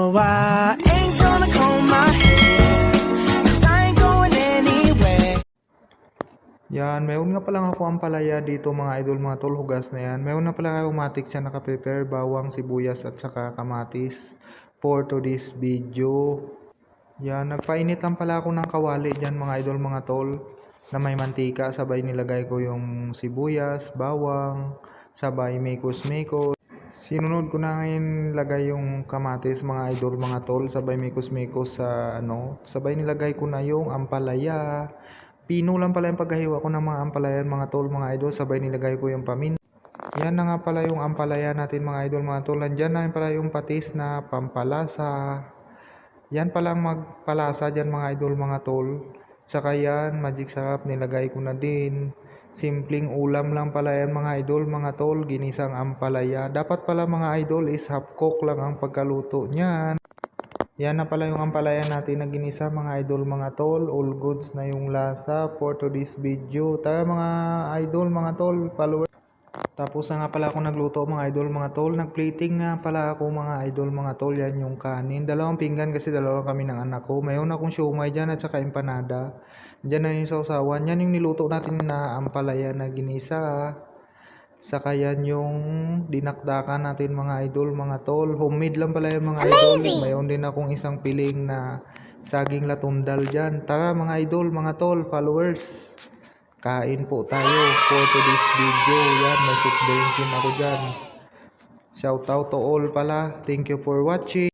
No, I ain't gonna comb my hair, 'cause I ain't going anywhere. Yan, mayroon nga palang ako ang palaya dito mga idol, mga tol, hugas na yan. Mayroon na pala aromatic siya nakaprepare, bawang, sibuyas at saka kamatis for today's video. Yan, nagpainit lang pala ako ng kawali dyan mga idol, mga tol, na may mantika. Sabay nilagay ko yung sibuyas, bawang, sabay mekos-mekos. Sinunod ko na ngayon lagay yung kamatis mga idol, mga tol, sabay mekos-mekos sa sabay nilagay ko na yung ampalaya. Pino lang pala yung paghahiwa ko ng mga ampalayan mga tol, mga idol, sabay nilagay ko yung paminta. Yan na nga pala yung ampalaya natin mga idol, mga tol. Nandyan na pala yung patis na pampalasa. Yan pala ang magpalasa dyan mga idol, mga tol. Saka yan, magic sarap, nilagay ko na din. Simpleng ulam lang pala yan mga idol, mga tol, ginisang ampalaya. Dapat pala mga idol is half cook lang ang pagkaluto niyan. Yan na pala yung ampalaya natin na ginisa mga idol, mga tol. All goods na yung lasa for today's video. Tara mga idol, mga tol, followers. Tapos na nga pala ako nagluto mga idol, mga tol. Nagplating nga pala ako mga idol, mga tol. Yan yung kanin. Dalawang pinggan kasi dalawa kami ng anak ko. Mayroon akong siumay dyan at saka empanada. Dyan na yung sausawan. Yan yung niluto natin na ampalaya na ginisa. Saka yan yung dinakdakan natin mga idol, mga tol. Homemade lang pala yung mga idol. Mayroon din akong isang piling na saging latundal dyan. Tara mga idol, mga tol, followers. Kain po tayo for today's video. Yan, may soup din ako dyan. Shout out to all pala. Thank you for watching.